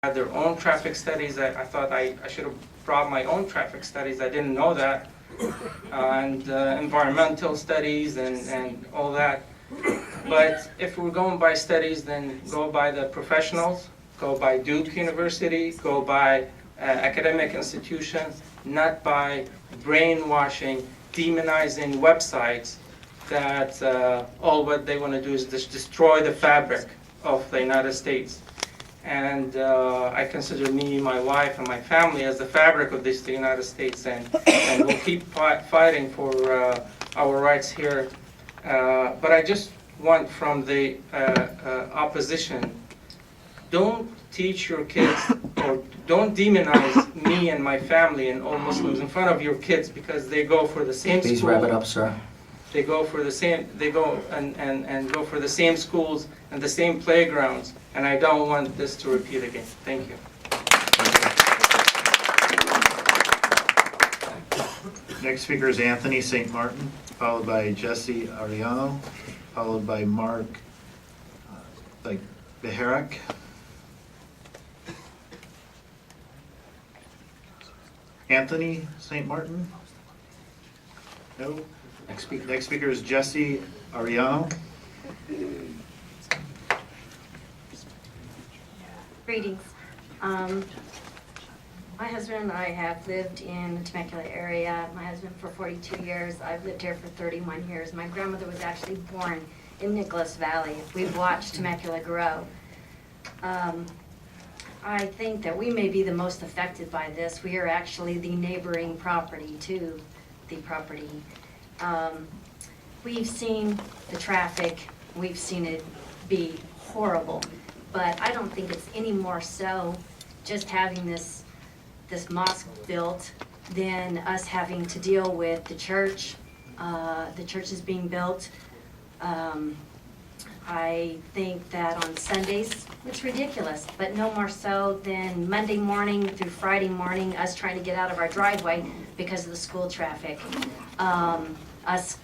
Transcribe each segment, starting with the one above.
had their own traffic studies. I thought I should have brought my own traffic studies. I didn't know that. And environmental studies and all that. But if we're going by studies, then go by the professionals, go by Duke University, go by academic institutions, not by brainwashing, demonizing websites that all what they want to do is just destroy the fabric of the United States. And I consider me, my wife, and my family as the fabric of the United States, and we'll keep fighting for our rights here. But I just want from the opposition, don't teach your kids, or don't demonize me and my family and all Muslims in front of your kids, because they go for the same school. Please wrap it up, sir. They go for the same, they go and go for the same schools and the same playgrounds, and I don't want this to repeat again. Thank you. Next speaker is Anthony St. Martin, followed by Jesse Ariano, followed by Mark Herrick. Anthony St. Martin? No? Next speaker is Jesse Ariano. Greetings. My husband and I have lived in the Temecula area. My husband for 42 years. I've lived here for 31 years. My grandmother was actually born in Nicholas Valley. We've watched Temecula grow. I think that we may be the most affected by this. We are actually the neighboring property to the property. We've seen the traffic, we've seen it be horrible, but I don't think it's any more so just having this mosque built than us having to deal with the church. The church is being built. I think that on Sundays, it's ridiculous, but no more so than Monday morning through Friday morning, us trying to get out of our driveway because of the school traffic. Us,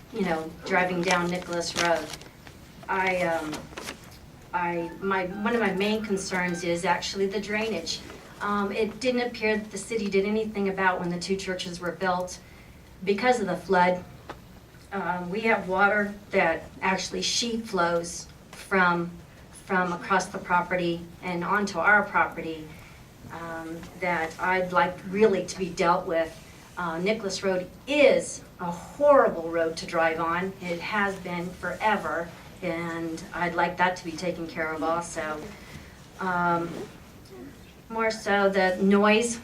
driving down Nicholas Road. One of my main concerns is actually the drainage. It didn't appear that the city did anything about when the two churches were built because of the flood. We have water that actually sheet flows from across the property and onto our property that I'd like really to be dealt with. Nicholas Road is a horrible road to drive on. It has been forever, and I'd like that to be taken care of also. More so the noise.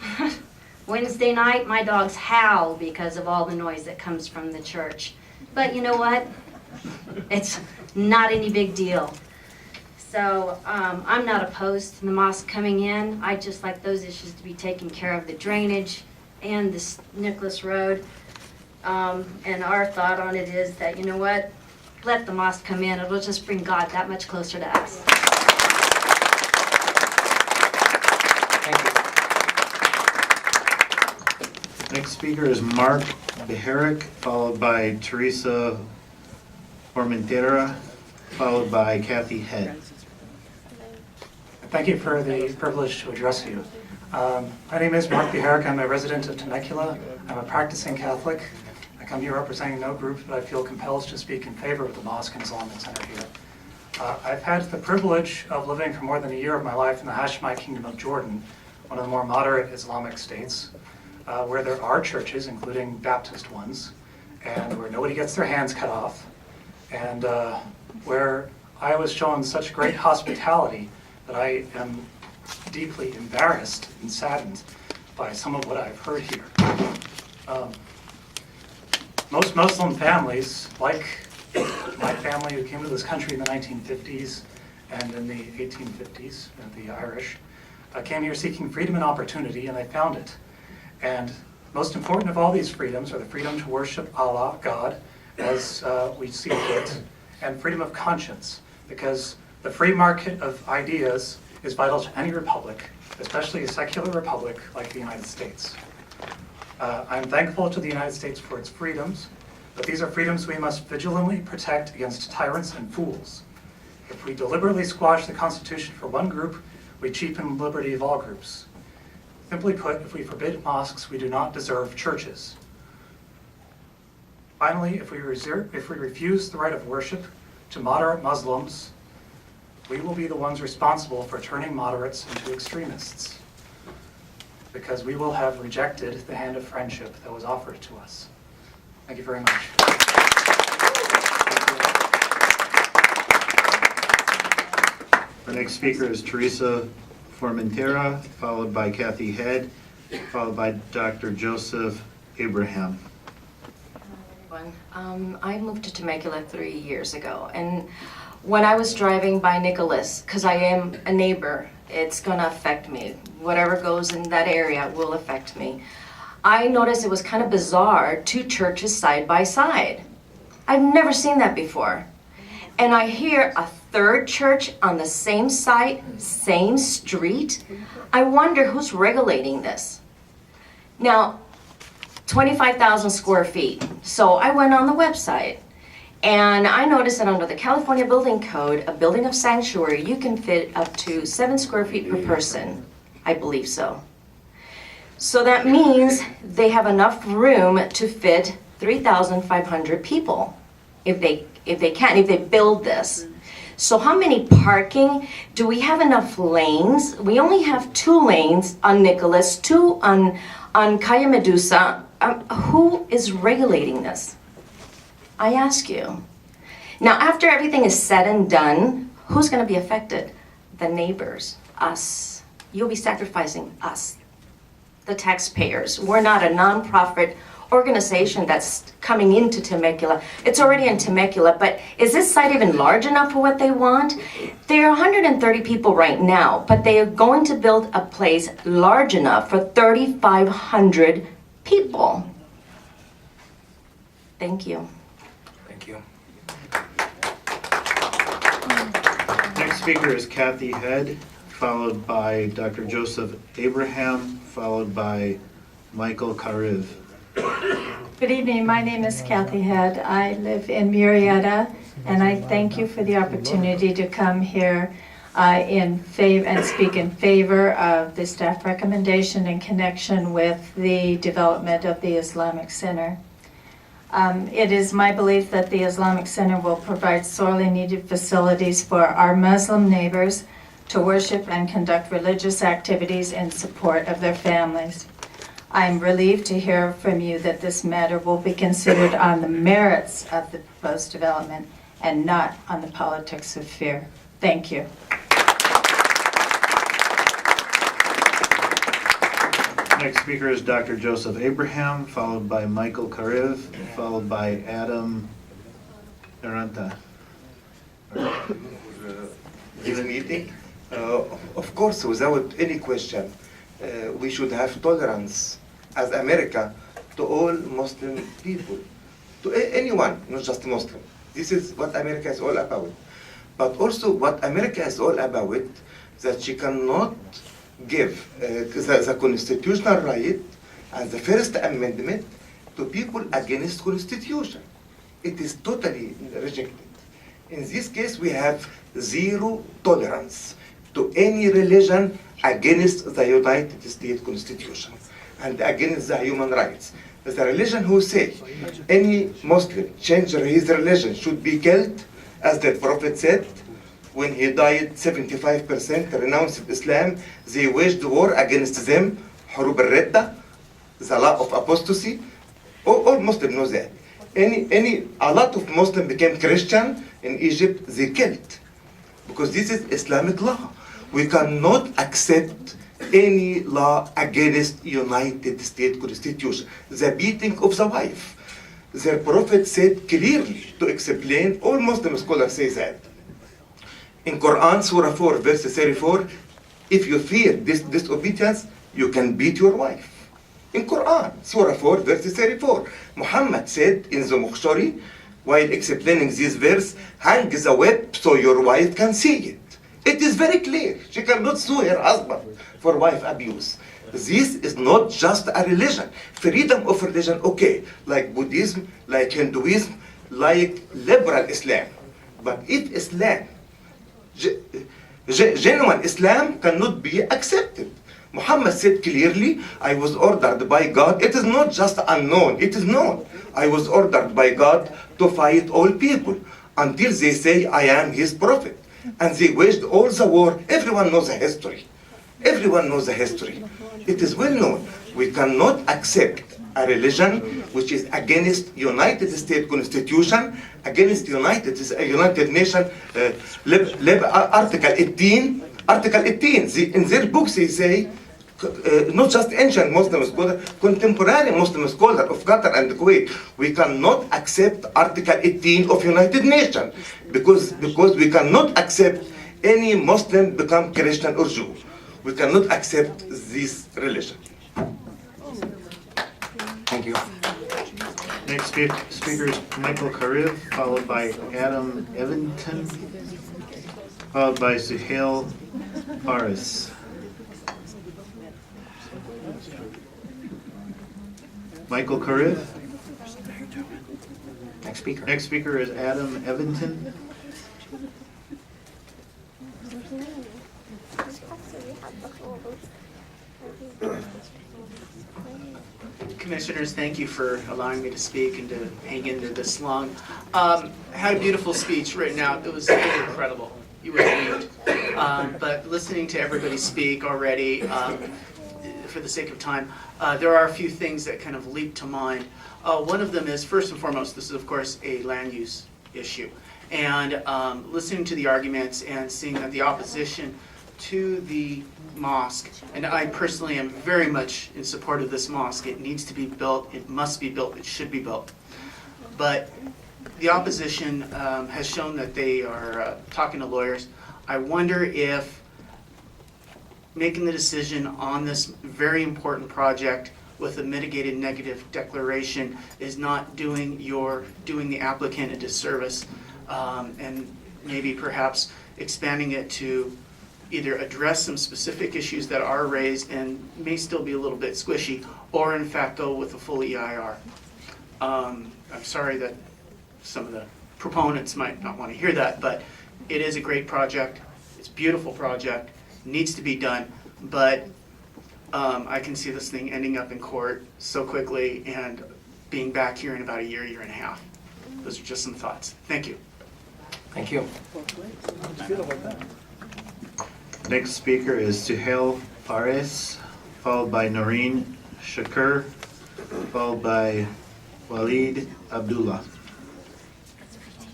Wednesday night, my dogs howl because of all the noise that comes from the church. But you know what? It's not any big deal. So I'm not opposed to the mosque coming in. I'd just like those issues to be taken care of, the drainage and this Nicholas Road. And our thought on it is that, you know what? Let the mosque come in. It'll just bring God that much closer to us. Thank you. Next speaker is Mark Herrick, followed by Teresa Formentera, followed by Kathy Head. Thank you for the privilege to address you. My name is Mark Herrick. I'm a resident of Temecula. I'm a practicing Catholic. I come here representing no group, but I feel compelled to speak in favor of the mosque and Islamic Center here. I've had the privilege of living for more than a year of my life in the Hashemite Kingdom of Jordan, one of the more moderate Islamic states, where there are churches, including Baptist ones, and where nobody gets their hands cut off, and where I was shown such great hospitality that I am deeply embarrassed and saddened by some of what I've heard here. Most Muslim families, like my family who came to this country in the 1950s and in the 1850s, the Irish, came here seeking freedom and opportunity, and they found it. And most important of all these freedoms are the freedom to worship Allah, God, as we see fit, and freedom of conscience, because the free market of ideas is vital to any republic, especially a secular republic like the United States. I'm thankful to the United States for its freedoms, but these are freedoms we must vigilantly protect against tyrants and fools. If we deliberately squash the Constitution for one group, we cheapen the liberty of all groups. Simply put, if we forbid mosques, we do not deserve churches. Finally, if we refuse the right of worship to moderate Muslims, we will be the ones responsible for turning moderates into extremists, because we will have rejected the hand of friendship that was offered to us. Thank you very much. Our next speaker is Teresa Formentera, followed by Kathy Head, followed by Dr. Joseph Abraham. I moved to Temecula 3 years ago, and when I was driving by Nicholas, because I am a neighbor, it's gonna affect me. Whatever goes in that area will affect me. I noticed it was kind of bizarre, 2 churches side by side. I've never seen that before. And I hear a 3rd church on the same site, same street. I wonder who's regulating this. Now, 25,000 square feet. So I went on the website and I noticed that under the California Building Code, a building of sanctuary, you can fit up to 7 square feet per person. I believe so. So that means they have enough room to fit 3,500 people if they build this. So how many parking? Do we have enough lanes? We only have 2 lanes on Nicholas, 2 on Calle Medusa. Who is regulating this? I ask you. Now, after everything is said and done, who's going to be affected? The neighbors, us. You'll be sacrificing us, the taxpayers. We're not a nonprofit organization that's coming into Temecula. It's already in Temecula, but is this site even large enough for what they want? There are 130 people right now, but they are going to build a place large enough for 3,500 people. Thank you. Thank you. Next speaker is Kathy Head, followed by Dr. Joseph Abraham, followed by Michael Kariv. Good evening. My name is Kathy Head. I live in Murrieta, and I thank you for the opportunity to come here in favor and speak in favor of the staff recommendation in connection with the development of the Islamic Center. It is my belief that the Islamic Center will provide sorely needed facilities for our Muslim neighbors to worship and conduct religious activities in support of their families. I am relieved to hear from you that this matter will be considered on the merits of the proposed development and not on the politics of fear. Thank you. Next speaker is Dr. Joseph Abraham, followed by Michael Kariv, followed by Adam Aranta. This meeting, of course, without any question, we should have tolerance as America to all Muslim people, to anyone, not just Muslim. This is what America is all about. But also what America is all about, that she cannot give the constitutional right and the First Amendment to people against Constitution. It is totally rejected. In this case, we have 0 tolerance to any religion against the United States Constitution and against the human rights. The religion who say any Muslim change his religion should be killed, as the Prophet said, when he died, 75% renounced Islam. They waged war against them, Hurub al-Ridda, the law of apostasy. All Muslims know that. A lot of Muslims became Christian in Egypt, they killed. Because this is Islamic law. We cannot accept any law against United States Constitution. The beating of the wife. The Prophet said clearly to explain, all Muslim scholars say that. In Quran, Surah 4, verse 34, if you fear disobedience, you can beat your wife. In Quran, Surah 4, verse 34, Muhammad said in the Mukhshari, while explaining this verse, hang the whip so your wife can see it. It is very clear. She cannot sue her husband for wife abuse. This is not just a religion. Freedom of religion, okay, like Buddhism, like Hinduism, like liberal Islam. But if Islam Genuine Islam cannot be accepted. Muhammad said clearly, I was ordered by God. It is not just unknown, it is known. I was ordered by God to fight all people until they say I am his prophet. And they waged all the war. Everyone knows the history. Everyone knows the history. It is well known. We cannot accept a religion which is against United States Constitution, against United Nation Article 18. Article 18. In their books they say, not just ancient Muslim scholar, contemporary Muslim scholar of Qatar and Kuwait, we cannot accept Article 18 of United Nations because we cannot accept any Muslim become Christian or Jew. We cannot accept this religion. Thank you. Next speaker is Michael Karev, followed by Adam Evington, followed by Suhail Ferris. Michael Karev. Next speaker. Next speaker is Adam Evington. Commissioners, thank you for allowing me to speak and to hang in there this long. Had a beautiful speech written out. It was incredible. You would read. But listening to everybody speak already, for the sake of time, there are a few things that kind of leap to mind. One of them is, first and foremost, this is of course a land use issue. And listening to the arguments and seeing that the opposition to the mosque, and I personally am very much in support of this mosque. It needs to be built, it must be built, it should be built. But the opposition has shown that they are talking to lawyers. I wonder if making the decision on this very important project with a mitigated negative declaration is not doing the applicant a disservice, and maybe perhaps expanding it to either address some specific issues that are raised and may still be a little bit squishy, or in fact go with a full EIR. I'm sorry that some of the proponents might not want to hear that, but it is a great project. It's a beautiful project, needs to be done, but I can see this thing ending up in court so quickly and being back here in about a year, year and a half. Those are just some thoughts. Thank you. Thank you. Next speaker is Suhail Ferris, followed by Noreen Shakur, followed by Walid Abdullah.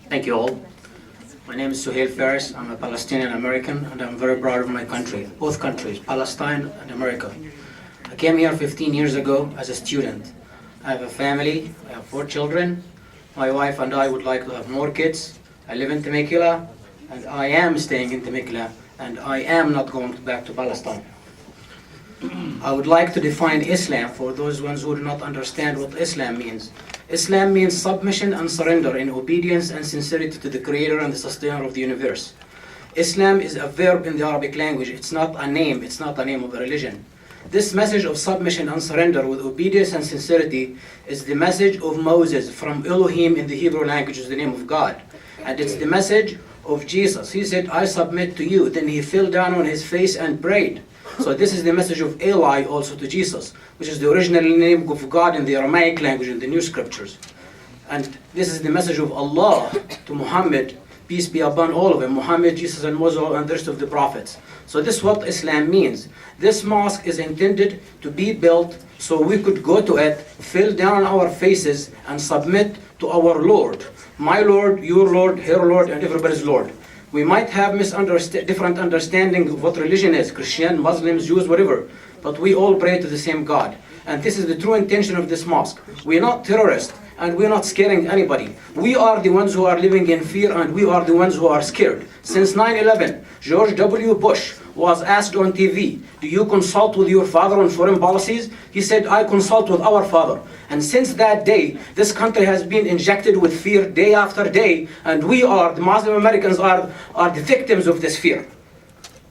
Thank you all. My name is Suhail Ferris. I'm a Palestinian American and I'm very proud of my country, both countries, Palestine and America. I came here 15 years ago as a student. I have a family, I have 4 children. My wife and I would like to have more kids. I live in Temecula and I am staying in Temecula and I am not going back to Palestine. I would like to define Islam for those ones who do not understand what Islam means. Islam means submission and surrender in obedience and sincerity to the Creator and the Sustainer of the universe. Islam is a verb in the Arabic language. It's not a name. It's not a name of a religion. This message of submission and surrender with obedience and sincerity is the message of Moses from Elohim in the Hebrew language, is the name of God. And it's the message of Jesus. He said, I submit to you. Then he fell down on his face and prayed. So this is the message of Eli also to Jesus, which is the original name of God in the Aramaic language in the new scriptures. And this is the message of Allah to Muhammad, peace be upon all of them, Muhammad, Jesus, and Moses, and the rest of the prophets. So this is what Islam means. This mosque is intended to be built so we could go to it, fall down on our faces, and submit to our Lord. My Lord, your Lord, her Lord, and everybody's Lord. We might have different understanding of what religion is, Christian, Muslims, Jews, whatever, but we all pray to the same God. And this is the true intention of this mosque. We are not terrorists, and we are not scaring anybody. We are the ones who are living in fear, and we are the ones who are scared. Since 9/11, George W. Bush was asked on TV, do you consult with your father on foreign policies? He said, I consult with our father. And since that day, this country has been injected with fear day after day, and we are, the Muslim Americans are the victims of this fear.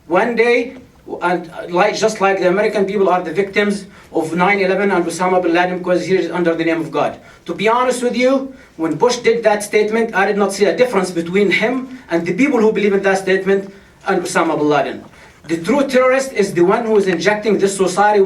One day, and just like the American people are the victims of 9/11 and Osama bin Laden, because he is under the name of God. To be honest with you, when Bush did that statement, I did not see a difference between him and the people who believe in that statement. Osama bin Laden. The true terrorist is the one who is injecting this society with